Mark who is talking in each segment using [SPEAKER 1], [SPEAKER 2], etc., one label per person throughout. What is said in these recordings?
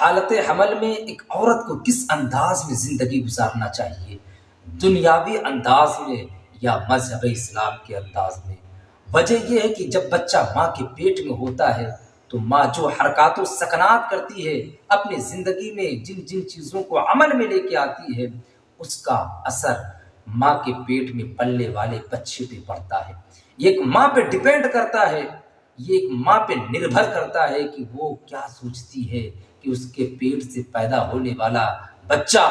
[SPEAKER 1] حالت حمل میں ایک عورت کو کس انداز میں زندگی گزارنا چاہیے، دنیاوی انداز میں یا مذہب اسلام کے انداز میں؟ وجہ یہ ہے کہ جب بچہ ماں کے پیٹ میں ہوتا ہے تو ماں جو حرکات و سکنات کرتی ہے، اپنی زندگی میں جن جن چیزوں کو عمل میں لے کے آتی ہے، اس کا اثر ماں کے پیٹ میں پلنے والے بچے پہ پڑتا ہے۔ یہ ایک ماں پہ ڈیپینڈ کرتا ہے، یہ ایک ماں پہ نربھر کرتا ہے کہ وہ کیا سوچتی ہے کہ اس کے پیٹ سے پیدا ہونے والا بچہ،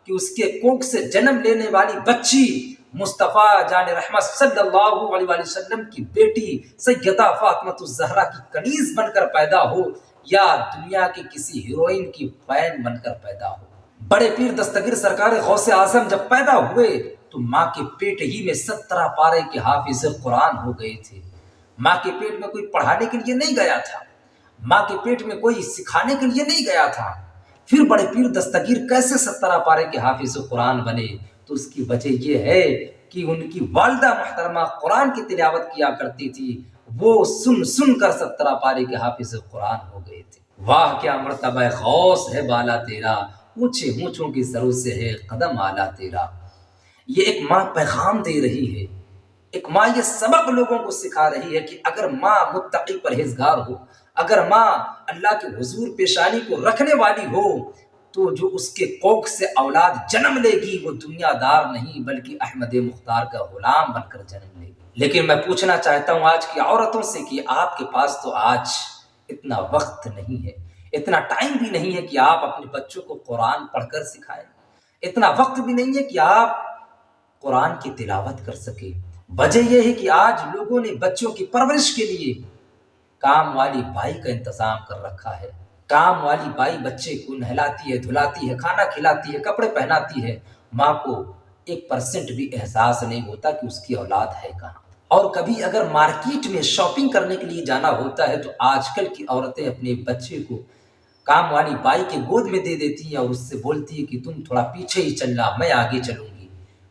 [SPEAKER 1] کہ اس کے کوکھ سے جنم لینے والی بچی مصطفیٰ جان رحمت صلی اللہ علیہ وآلہ وسلم کی بیٹی سیدہ فاطمۃ الزہرا کی کنیز بن کر پیدا ہو یا دنیا کی کسی ہیروئن کی فین بن کر پیدا ہو۔ بڑے پیر دستگیر سرکار غوث اعظم جب پیدا ہوئے تو ماں کے پیٹ ہی میں 17 پارے کے حافظ قرآن ہو گئے تھے۔ ماں کے پیٹ میں کوئی پڑھانے کے لیے نہیں گیا تھا، ماں کے پیٹ میں کوئی سکھانے کے لیے نہیں گیا تھا۔ پھر بڑے پیر دستگیر کیسے 17 پارے کے حافظ قرآن بنے؟ تو اس کی وجہ یہ ہے کہ ان کی والدہ محترمہ قرآن کی تلاوت کیا کرتی تھی، وہ سن سن کر 17 پارے کے حافظ قرآن ہو گئے تھے۔ واہ کیا مرتبہ غوث ہے بالا تیرا، اونچے اونچوں کی سروں سے ہے قدم اعلیٰ تیرا۔ یہ ایک ماں پیغام دے رہی ہے، ایک ماں یہ سبق لوگوں کو سکھا رہی ہے کہ اگر ماں متقی پرہیزگار ہو، اگر ماں اللہ کے حضور پیشانی کو رکھنے والی ہو، تو جو اس کے کوکھ سے اولاد جنم لے گی وہ دنیا دار نہیں بلکہ احمد مختار کا غلام بن کر جنم لے گی۔ لیکن میں پوچھنا چاہتا ہوں آج کی عورتوں سے کہ آپ کے پاس تو آج اتنا وقت نہیں ہے، اتنا ٹائم بھی نہیں ہے کہ آپ اپنے بچوں کو قرآن پڑھ کر سکھائیں، اتنا وقت بھی نہیں ہے کہ آپ قرآن کی تلاوت کر سکیں۔ وجہ یہ ہے کہ آج لوگوں نے بچوں کی پرورش کے لیے کام والی بائی کا انتظام کر رکھا ہے۔ کام والی بائی بچے کو نہلاتی ہے، دھلاتی ہے، کھانا کھلاتی ہے، کپڑے پہناتی ہے، ماں کو 1% بھی احساس نہیں ہوتا کہ اس کی اولاد ہے کہاں۔ اور کبھی اگر مارکیٹ میں شاپنگ کرنے کے لیے جانا ہوتا ہے تو آج کل کی عورتیں اپنے بچے کو کام والی بائی کے گود میں دے دیتی ہیں اور اس سے بولتی ہے کہ تم تھوڑا پیچھے ہی چلنا، میں آگے چلوں گی۔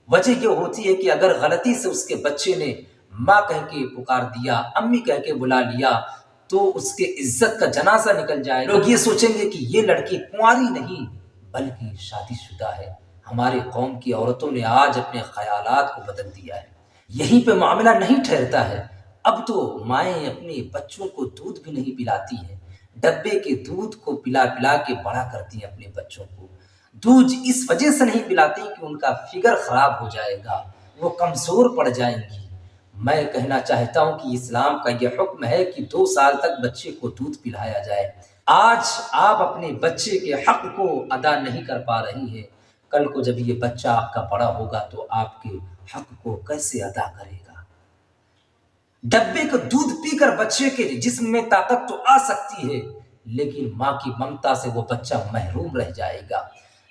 [SPEAKER 1] وجہ یہ ہوتی ہے کہ اگر غلطی سے اس کے بچے نے ماں کہہ کے پکار دیا، امی کہہ کے بلا لیا، تو اس کے عزت کا جنازہ نکل جائے۔ لوگ یہ سوچیں گے کہ یہ لڑکی کنواری نہیں بلکہ شادی شدہ ہے۔ ہماری قوم کی عورتوں نے آج اپنے خیالات کو بدل دیا ہے۔ یہیں پہ معاملہ نہیں ٹھہرتا ہے، اب تو مائیں اپنے بچوں کو دودھ بھی نہیں پلاتی ہیں، ڈبے کے دودھ کو پلا پلا کے بڑا کرتی ہیں اپنے بچوں کو۔ دودھ اس وجہ سے نہیں پلاتی کہ ان کا فگر خراب ہو جائے گا، وہ کمزور پڑ جائیں گی۔ میں کہنا چاہتا ہوں کہ اسلام کا یہ حکم ہے کہ 2 سال تک بچے کو دودھ پلایا جائے۔ آج آپ اپنے بچے کے حق کو ادا نہیں کر پا رہی ہیں، کل کو جب یہ بچہ آپ کا بڑا ہوگا تو آپ کے حق کو کیسے ادا کرے گا؟ ڈبے کا دودھ پی کر بچے کے جسم میں طاقت تو آ سکتی ہے لیکن ماں کی ممتا سے وہ بچہ محروم رہ جائے گا۔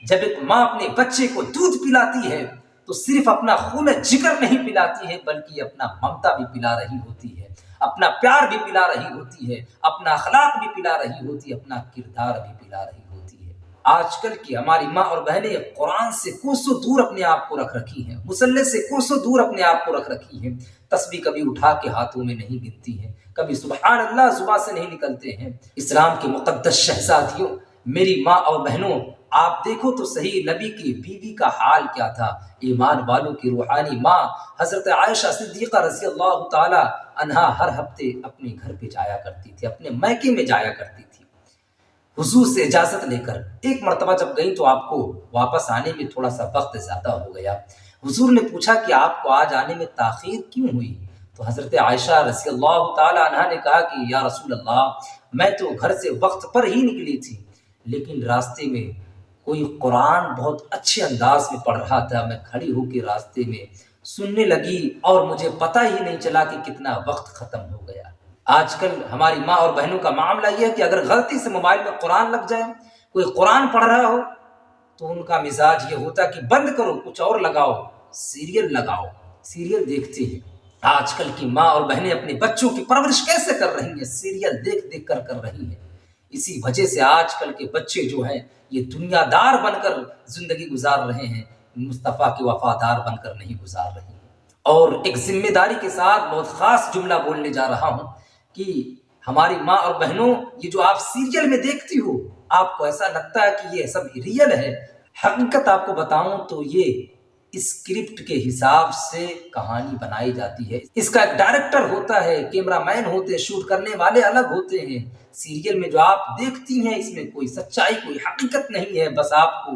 [SPEAKER 1] جب ایک ماں اپنے بچے کو دودھ پلاتی ہے تو صرف اپنا خون جگر نہیں پلاتی ہے بلکہ اپنا ممتا بھی پلا رہی ہوتی ہے، اپنا پیار بھی پلا رہی ہوتی ہے، اپنا اخلاق بھی پلا رہی ہوتی ہے، اپنا کردار بھی پلا رہی ہوتی ہے۔ آج کل کی ہماری ماں اور بہنیں قرآن سے کوسوں دور اپنے آپ کو رکھ رکھی ہیں، مصلی سے کوسوں دور اپنے آپ کو رکھ رکھی ہیں، تسبیح کبھی اٹھا کے ہاتھوں میں نہیں گنتی ہیں، کبھی سبحان اللہ زبان سے نہیں نکلتے ہیں۔ اسلام کے مقدس شہزادیوں، میری ماں اور بہنوں، آپ دیکھو تو صحیح نبی کی بیوی کا حال کیا تھا۔ ایمان والوں کی روحانی ماں حضرت عائشہ صدیقہ رضی اللہ تعالی عنہا ہر ہفتے اپنے گھر پہ جایا کرتی تھی، اپنے میکے میں جایا کرتی تھی حضور سے اجازت لے کر۔ ایک مرتبہ جب گئی تو آپ کو واپس آنے میں تھوڑا سا وقت زیادہ ہو گیا۔ حضور نے پوچھا کہ آپ کو آج آنے میں تاخیر کیوں ہوئی؟ تو حضرت عائشہ رضی اللہ تعالی عنہا نے کہا کہ یا رسول اللہ، میں تو گھر سے وقت پر ہی نکلی تھی لیکن راستے میں کوئی قرآن بہت اچھے انداز میں پڑھ رہا تھا، میں کھڑی ہو کے راستے میں سننے لگی اور مجھے پتہ ہی نہیں چلا کہ کتنا وقت ختم ہو گیا۔ آج کل ہماری ماں اور بہنوں کا معاملہ یہ ہے کہ اگر غلطی سے موبائل میں قرآن لگ جائے، کوئی قرآن پڑھ رہا ہو تو ان کا مزاج یہ ہوتا ہے کہ بند کرو، کچھ اور لگاؤ، سیریل لگاؤ، سیریل دیکھتے ہیں۔ آج کل کی ماں اور بہنیں اپنے بچوں کی پرورش کیسے کر رہی ہیں؟ سیریل دیکھ دیکھ کر رہی ہیں۔ اسی وجہ سے آج کل کے بچے جو ہیں یہ دنیا دار بن کر زندگی گزار رہے ہیں، مصطفیٰ کے وفادار بن کر نہیں گزار رہے ہیں۔ اور ایک ذمہ داری کے ساتھ بہت خاص جملہ بولنے جا رہا ہوں کہ ہماری ماں اور بہنوں، یہ جو آپ سیریل میں دیکھتی ہو، آپ کو ایسا لگتا ہے کہ یہ سب ریئل ہے، حقیقت آپ کو بتاؤں تو یہ اسکرپٹ کے حساب سے کہانی بنائی جاتی ہے۔ اس کا ایک ڈائریکٹر ہوتا ہے، کیمرہ مین ہوتے ہیں، شوٹ کرنے والے الگ ہوتے ہیں۔ سیریل میں جو آپ دیکھتی ہیں اس میں کوئی سچائی، کوئی حقیقت نہیں ہے، بس آپ کو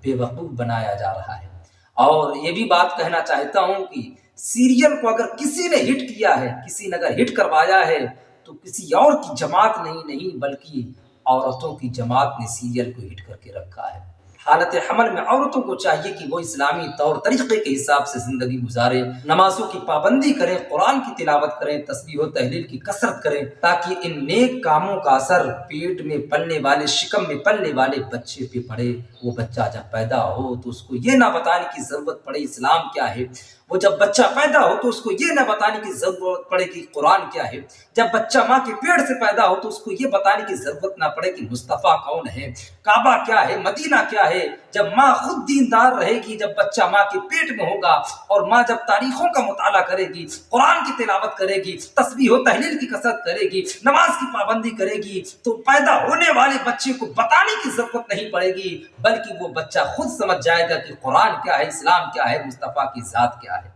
[SPEAKER 1] بے وقوف بنایا جا رہا ہے۔ اور یہ بھی بات کہنا چاہتا ہوں کہ سیریل کو اگر کسی نے ہٹ کیا ہے، کسی نے اگر ہٹ کروایا ہے، تو کسی اور کی جماعت نہیں بلکہ عورتوں کی جماعت نے سیریل کو ہٹ کر کے رکھا ہے۔ حالت حمل میں عورتوں کو چاہیے کہ وہ اسلامی طور طریقے کے حساب سے زندگی گزارے، نمازوں کی پابندی کریں، قرآن کی تلاوت کریں، تسبیح و تحلیل کی کثرت کریں، تاکہ ان نیک کاموں کا اثر پیٹ میں پلنے والے، شکم میں پلنے والے بچے پہ پڑے۔ وہ بچہ جب پیدا ہو تو اس کو یہ نہ بتانے کی ضرورت پڑے اسلام کیا ہے، وہ جب بچہ پیدا ہو تو اس کو یہ نہ بتانے کی ضرورت پڑے کہ قرآن کیا ہے، جب بچہ ماں کے پیٹ سے پیدا ہو تو اس کو یہ بتانے کی ضرورت نہ پڑے کہ مصطفیٰ کون ہے، کعبہ کیا ہے، مدینہ کیا ہے۔ جب ماں خود دیندار رہے گی، جب بچہ ماں کے پیٹ میں ہوگا، اور ماں جب تاریخوں کا مطالعہ کرے گی، قرآن کی تلاوت کرے گی، تسبیح و تحلیل کی کثرت کرے گی، نماز کی پابندی کرے گی، تو پیدا ہونے والے بچے کو بتانے کی ضرورت نہیں پڑے گی، بلکہ وہ بچہ خود سمجھ جائے گا کہ قرآن کیا ہے، اسلام کیا ہے، مصطفیٰ کی ذات کیا ہے۔